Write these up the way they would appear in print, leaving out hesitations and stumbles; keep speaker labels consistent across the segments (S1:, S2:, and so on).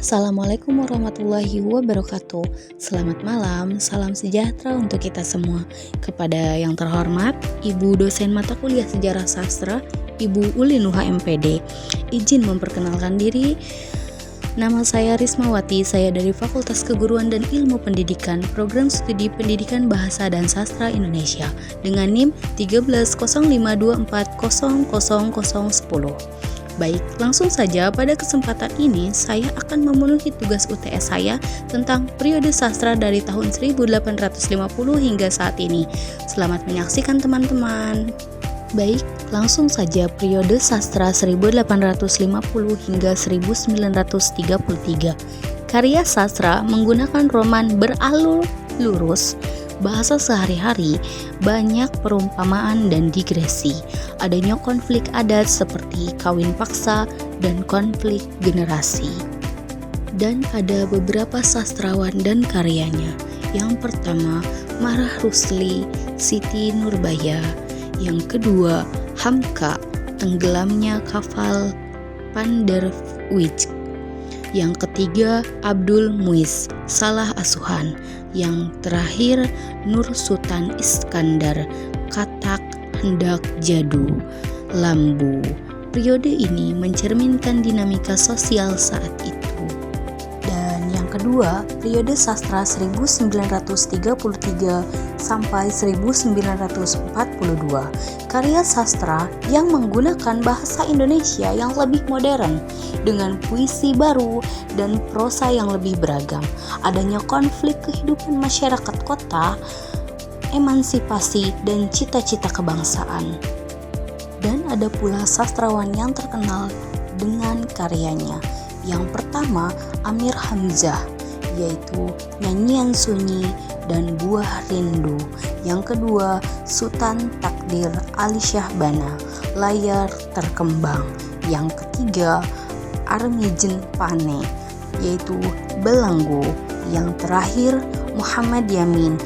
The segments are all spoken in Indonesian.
S1: Assalamualaikum warahmatullahi wabarakatuh. Selamat malam, salam sejahtera untuk kita semua. Kepada yang terhormat, Ibu dosen mata kuliah Sejarah Sastra, Ibu Uli Nuha MPD. Izin memperkenalkan diri. Nama saya Rismawati, saya dari Fakultas Keguruan dan Ilmu Pendidikan, Program Studi Pendidikan Bahasa dan Sastra Indonesia, dengan NIM 130524000010. Baik, langsung saja pada kesempatan ini saya akan memenuhi tugas UTS saya tentang periode sastra dari tahun 1850 hingga saat ini. Selamat menyaksikan teman-teman. Baik, langsung saja periode sastra 1850 hingga 1933. Karya sastra menggunakan roman beralur lurus, bahasa sehari-hari, banyak perumpamaan dan digresi. Adanya konflik adat seperti kawin paksa dan konflik generasi. Dan ada beberapa sastrawan dan karyanya. Yang pertama, Marah Rusli, Siti Nurbaya. Yang kedua, Hamka, tenggelamnya kapal Panderwijk. Yang ketiga, Abdul Muiz, Salah Asuhan. Yang terakhir, Nur Sultan Iskandar, Katak Hendak Jadu, Lambu. Periode ini mencerminkan dinamika sosial saat itu. Dan yang kedua, periode sastra 1933 sampai 1942. Karya sastra yang menggunakan bahasa Indonesia yang lebih modern dengan puisi baru dan prosa yang lebih beragam. Adanya konflik kehidupan masyarakat kota, emansipasi, dan cita-cita kebangsaan. Dan ada pula sastrawan yang terkenal dengan karyanya. Yang pertama, Amir Hamzah, yaitu Nyanyian Sunyi dan Buah Rindu. Yang kedua, Sultan Takdir Ali Syahbana, Layar Terkembang. Yang ketiga, Armijen Pane, yaitu Belenggu. Yang terakhir, Muhammad Yamin,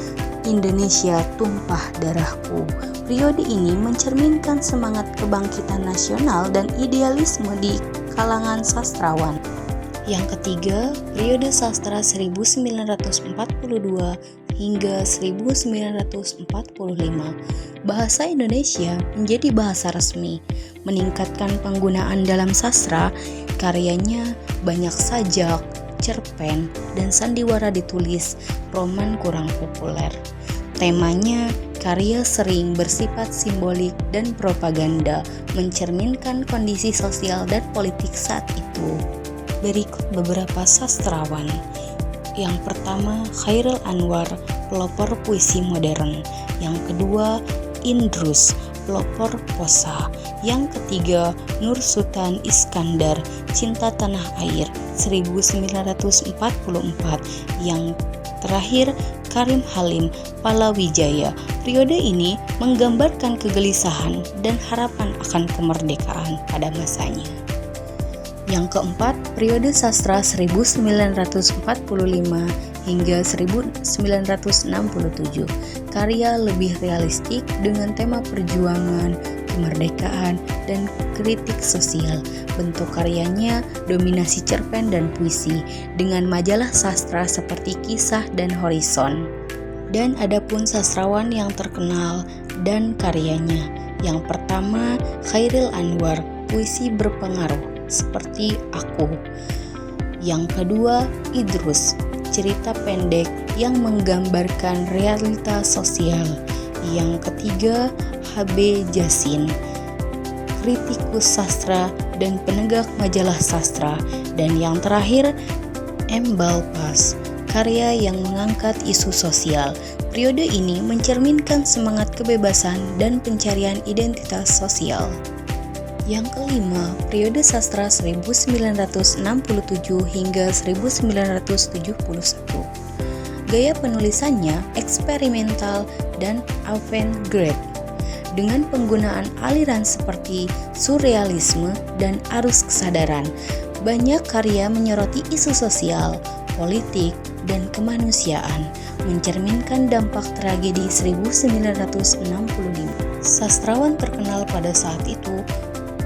S1: Indonesia Tumpah Darahku. Periode ini mencerminkan semangat kebangkitan nasional dan idealisme di kalangan sastrawan. Yang ketiga, periode sastra 1942 hingga 1945. Bahasa Indonesia menjadi bahasa resmi, meningkatkan penggunaan dalam sastra. Karyanya banyak sajak, cerpen, dan sandiwara ditulis, roman kurang populer. Temanya, karya sering bersifat simbolik dan propaganda, mencerminkan kondisi sosial dan politik saat itu. Berikut beberapa sastrawan. Yang pertama, Chairil Anwar, pelopor puisi modern. Yang kedua, Idrus, pelopor prosa. Yang ketiga, Nur Sultan Iskandar, Cinta Tanah Air, 1944. Yang terakhir, Karim Halim, Palawijaya. Periode ini menggambarkan kegelisahan dan harapan akan kemerdekaan pada masanya. Yang keempat, periode sastra 1945 hingga 1967. Karya lebih realistik dengan tema perjuangan, kemerdekaan, dan kritik sosial. Bentuk karyanya dominasi cerpen dan puisi dengan majalah sastra seperti Kisah dan Horizon. Dan ada pun sastrawan yang terkenal dan karyanya. Yang pertama, Chairil Anwar, puisi berpengaruh seperti Aku. Yang kedua, Idrus, cerita pendek yang menggambarkan realitas sosial. Yang ketiga, H.B. Jasin, kritikus sastra dan penegak majalah sastra. Dan yang terakhir, M. Balpas, karya yang mengangkat isu sosial. Periode ini mencerminkan semangat kebebasan dan pencarian identitas sosial. Yang kelima, periode sastra 1967 hingga 1971. Gaya penulisannya eksperimental dan avant-garde dengan penggunaan aliran seperti surrealisme dan arus kesadaran. Banyak karya menyoroti isu sosial, politik, dan kemanusiaan, mencerminkan dampak tragedi 1965. Sastrawan terkenal pada saat itu,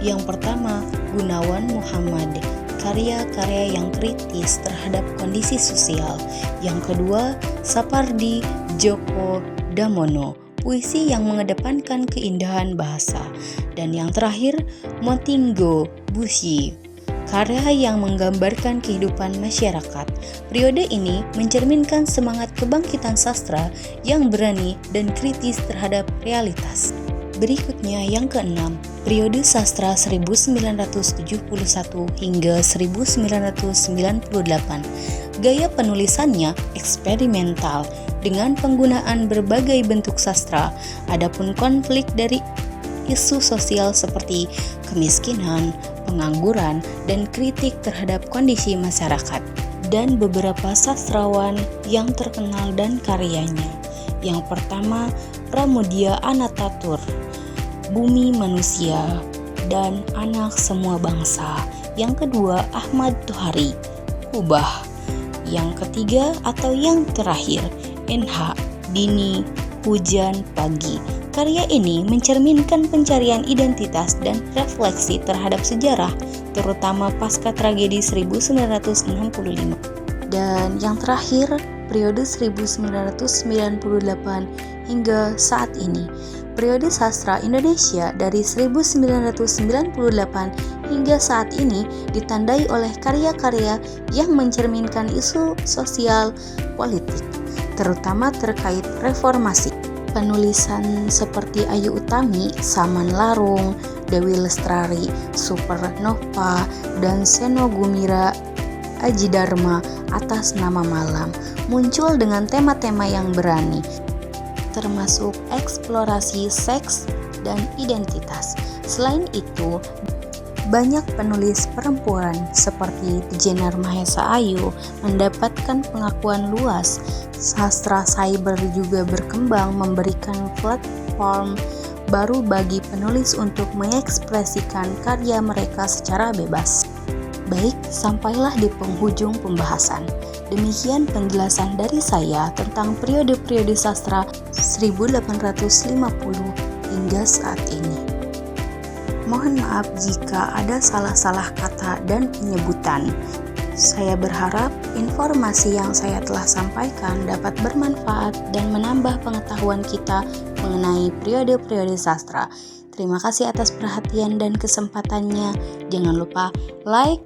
S1: yang pertama, Gunawan Muhammad, karya-karya yang kritis terhadap kondisi sosial. Yang kedua, Sapardi Djoko Damono, puisi yang mengedepankan keindahan bahasa. Dan yang terakhir, Montaigne Bussy, karya yang menggambarkan kehidupan masyarakat. Periode ini mencerminkan semangat kebangkitan sastra yang berani dan kritis terhadap realitas. Berikutnya yang keenam, periode sastra 1971 hingga 1998. Gaya penulisannya eksperimental dengan penggunaan berbagai bentuk sastra. Adapun konflik dari isu sosial seperti kemiskinan, pengangguran, dan kritik terhadap kondisi masyarakat. Dan beberapa sastrawan yang terkenal dan karyanya. Yang pertama, Pramudia Anantatur, Bumi Manusia, dan Anak Semua Bangsa. Yang kedua, Ahmad Tohari, Kubah. Yang ketiga atau yang terakhir, NH Dini, Hujan Pagi. Karya ini mencerminkan pencarian identitas dan refleksi terhadap sejarah, terutama pasca tragedi 1965. Dan yang terakhir, periode 1998 hingga saat ini. Periode sastra Indonesia dari 1998 hingga saat ini ditandai oleh karya-karya yang mencerminkan isu sosial politik, terutama terkait reformasi. Penulisan seperti Ayu Utami, Saman Larung, Dewi Lestari, Supernova, dan Seno Gumira Adjidharma atas nama Malam muncul dengan tema-tema yang berani, termasuk eksplorasi seks dan identitas. Selain itu, banyak penulis perempuan seperti Jenar Mahesa Ayu mendapatkan pengakuan luas. Sastra cyber juga berkembang, memberikan platform baru bagi penulis untuk mengekspresikan karya mereka secara bebas. Baik, sampailah di penghujung pembahasan. Demikian penjelasan dari saya tentang periode-periode sastra 1850 hingga saat ini. Mohon maaf jika ada salah-salah kata dan penyebutan. Saya berharap informasi yang saya telah sampaikan dapat bermanfaat dan menambah pengetahuan kita mengenai periode-periode sastra. Terima kasih atas perhatian dan kesempatannya. Jangan lupa like,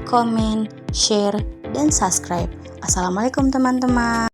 S1: comment, share, dan subscribe. Assalamualaikum teman-teman.